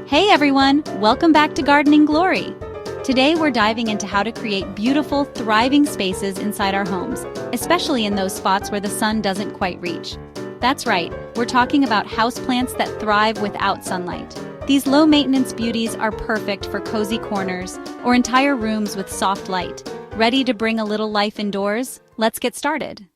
Hey everyone, welcome back to Gardening Glory. Today we're diving into how to create beautiful, thriving spaces inside our homes, especially in those spots where the sun doesn't quite reach. That's right, we're talking about houseplants that thrive without sunlight. These low-maintenance beauties are perfect for cozy corners or entire rooms with soft light. Ready to bring a little life indoors? Let's get started.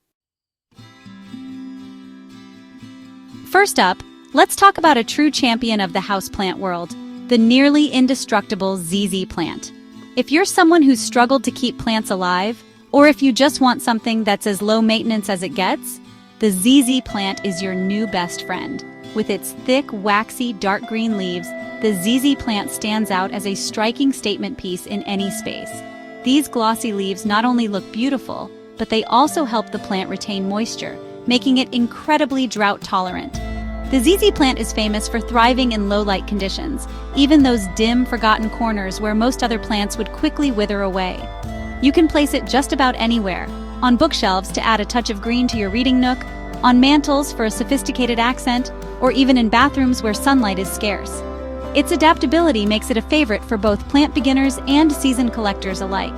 First up, let's talk about a true champion of the houseplant world, the nearly indestructible ZZ plant. If you're someone who's struggled to keep plants alive, or if you just want something that's as low maintenance as it gets, the ZZ plant is your new best friend. With its thick, waxy, dark green leaves, the ZZ plant stands out as a striking statement piece in any space. These glossy leaves not only look beautiful, but they also help the plant retain moisture, making it incredibly drought-tolerant. The ZZ plant is famous for thriving in low-light conditions, even those dim, forgotten corners where most other plants would quickly wither away. You can place it just about anywhere, on bookshelves to add a touch of green to your reading nook, on mantels for a sophisticated accent, or even in bathrooms where sunlight is scarce. Its adaptability makes it a favorite for both plant beginners and seasoned collectors alike.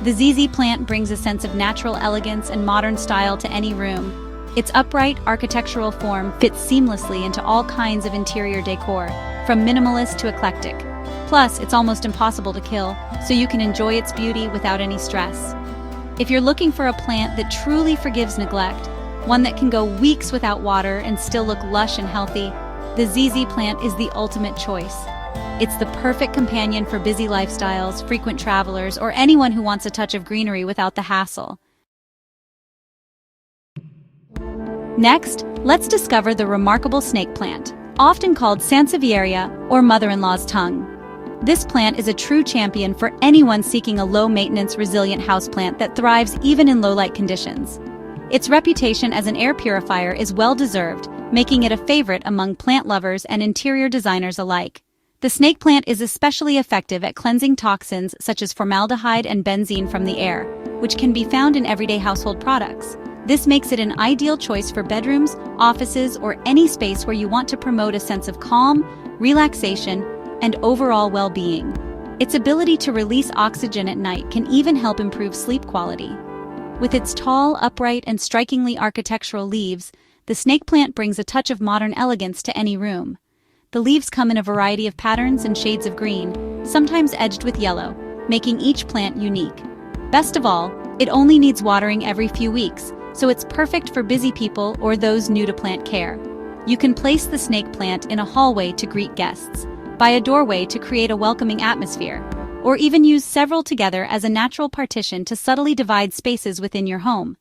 The ZZ plant brings a sense of natural elegance and modern style to any room. Its upright, architectural form fits seamlessly into all kinds of interior decor, from minimalist to eclectic. Plus, it's almost impossible to kill, so you can enjoy its beauty without any stress. If you're looking for a plant that truly forgives neglect, one that can go weeks without water and still look lush and healthy, the ZZ plant is the ultimate choice. It's the perfect companion for busy lifestyles, frequent travelers, or anyone who wants a touch of greenery without the hassle. Next, let's discover the remarkable snake plant, often called Sansevieria or mother-in-law's tongue. This plant is a true champion for anyone seeking a low-maintenance, resilient houseplant that thrives even in low-light conditions. Its reputation as an air purifier is well-deserved, making it a favorite among plant lovers and interior designers alike. The snake plant is especially effective at cleansing toxins such as formaldehyde and benzene from the air, which can be found in everyday household products. This makes it an ideal choice for bedrooms, offices, or any space where you want to promote a sense of calm, relaxation, and overall well-being. Its ability to release oxygen at night can even help improve sleep quality. With its tall, upright, and strikingly architectural leaves, the snake plant brings a touch of modern elegance to any room. The leaves come in a variety of patterns and shades of green, sometimes edged with yellow, making each plant unique. Best of all, it only needs watering every few weeks, so it's perfect for busy people or those new to plant care. You can place the snake plant in a hallway to greet guests, by a doorway to create a welcoming atmosphere, or even use several together as a natural partition to subtly divide spaces within your home.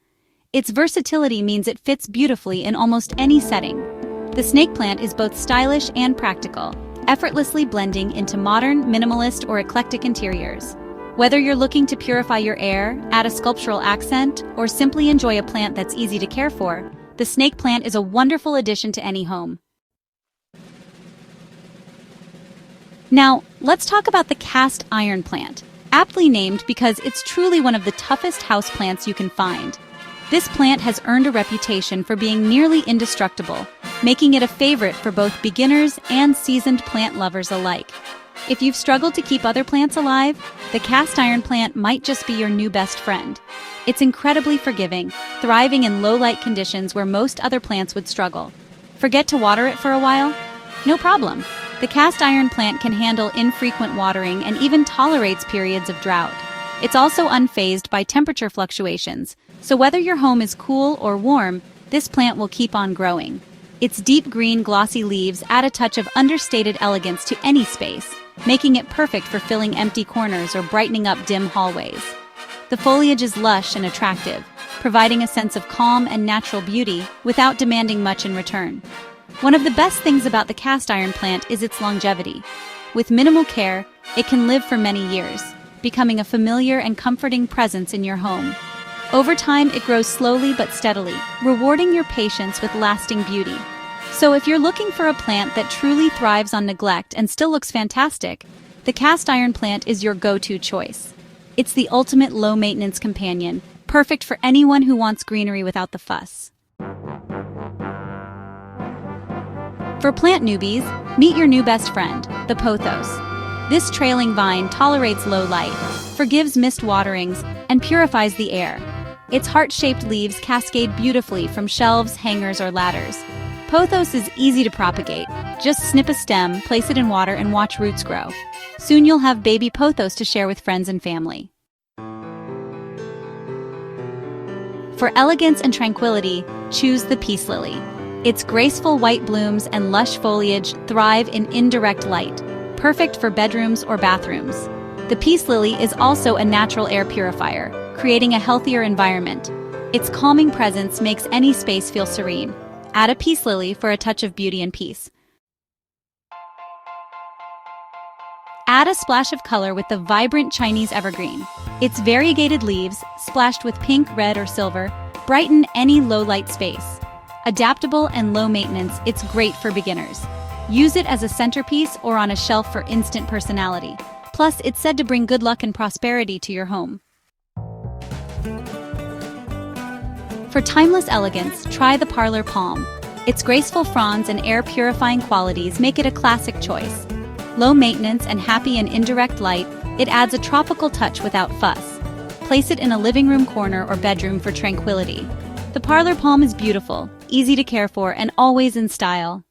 Its versatility means it fits beautifully in almost any setting. The snake plant is both stylish and practical, effortlessly blending into modern, minimalist, or eclectic interiors. Whether you're looking to purify your air, add a sculptural accent, or simply enjoy a plant that's easy to care for, the snake plant is a wonderful addition to any home. Now, let's talk about the cast iron plant, aptly named because it's truly one of the toughest houseplants you can find. This plant has earned a reputation for being nearly indestructible, making it a favorite for both beginners and seasoned plant lovers alike. If you've struggled to keep other plants alive, the cast iron plant might just be your new best friend. It's incredibly forgiving, thriving in low-light conditions where most other plants would struggle. Forget to water it for a while? No problem. The cast iron plant can handle infrequent watering and even tolerates periods of drought. It's also unfazed by temperature fluctuations, so whether your home is cool or warm, this plant will keep on growing. Its deep green, glossy leaves add a touch of understated elegance to any space, making it perfect for filling empty corners or brightening up dim hallways. The foliage is lush and attractive, providing a sense of calm and natural beauty without demanding much in return. One of the best things about the cast iron plant is its longevity. With minimal care, it can live for many years, becoming a familiar and comforting presence in your home. Over time, it grows slowly but steadily, rewarding your patience with lasting beauty. So if you're looking for a plant that truly thrives on neglect and still looks fantastic, the cast iron plant is your go-to choice. It's the ultimate low-maintenance companion, perfect for anyone who wants greenery without the fuss. For plant newbies, meet your new best friend, the pothos. This trailing vine tolerates low light, forgives missed waterings, and purifies the air. Its heart-shaped leaves cascade beautifully from shelves, hangers, or ladders. Pothos is easy to propagate. Just snip a stem, place it in water, and watch roots grow. Soon you'll have baby pothos to share with friends and family. For elegance and tranquility, choose the peace lily. Its graceful white blooms and lush foliage thrive in indirect light, perfect for bedrooms or bathrooms. The peace lily is also a natural air purifier, creating a healthier environment. Its calming presence makes any space feel serene. Add a peace lily for a touch of beauty and peace. Add a splash of color with the vibrant Chinese evergreen. Its variegated leaves, splashed with pink, red, or silver, brighten any low-light space. Adaptable and low maintenance, it's great for beginners. Use it as a centerpiece or on a shelf for instant personality. Plus, it's said to bring good luck and prosperity to your home. For timeless elegance, try the parlor palm. Its graceful fronds and air-purifying qualities make it a classic choice. Low maintenance and happy in indirect light, it adds a tropical touch without fuss. Place it in a living room corner or bedroom for tranquility. The parlor palm is beautiful, easy to care for, and always in style.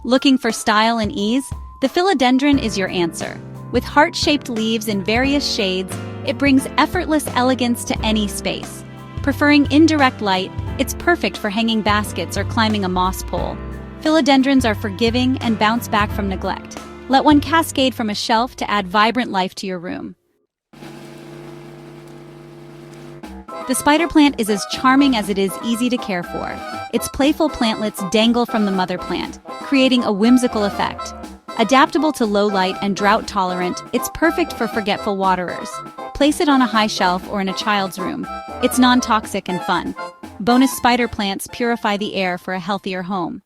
Looking for style and ease? The philodendron is your answer. With heart-shaped leaves in various shades, it brings effortless elegance to any space. Preferring indirect light, it's perfect for hanging baskets or climbing a moss pole. Philodendrons are forgiving and bounce back from neglect. Let one cascade from a shelf to add vibrant life to your room. The spider plant is as charming as it is easy to care for. Its playful plantlets dangle from the mother plant, creating a whimsical effect. Adaptable to low light and drought-tolerant, it's perfect for forgetful waterers. Place it on a high shelf or in a child's room. It's non-toxic and fun. Bonus spider plants purify the air for a healthier home.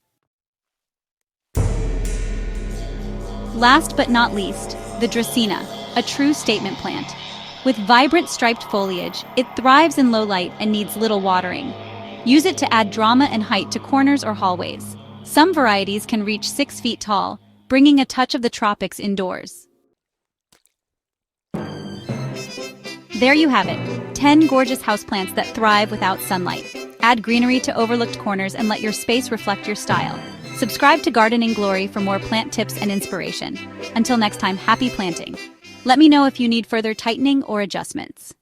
Last but not least, the Dracaena, a true statement plant. With vibrant striped foliage, it thrives in low light and needs little watering. Use it to add drama and height to corners or hallways. Some varieties can reach 6 feet tall, bringing a touch of the tropics indoors. There you have it, 10 gorgeous houseplants that thrive without sunlight. Add greenery to overlooked corners and let your space reflect your style. Subscribe to Gardening Glory for more plant tips and inspiration. Until next time, happy planting. Let me know if you need further tightening or adjustments.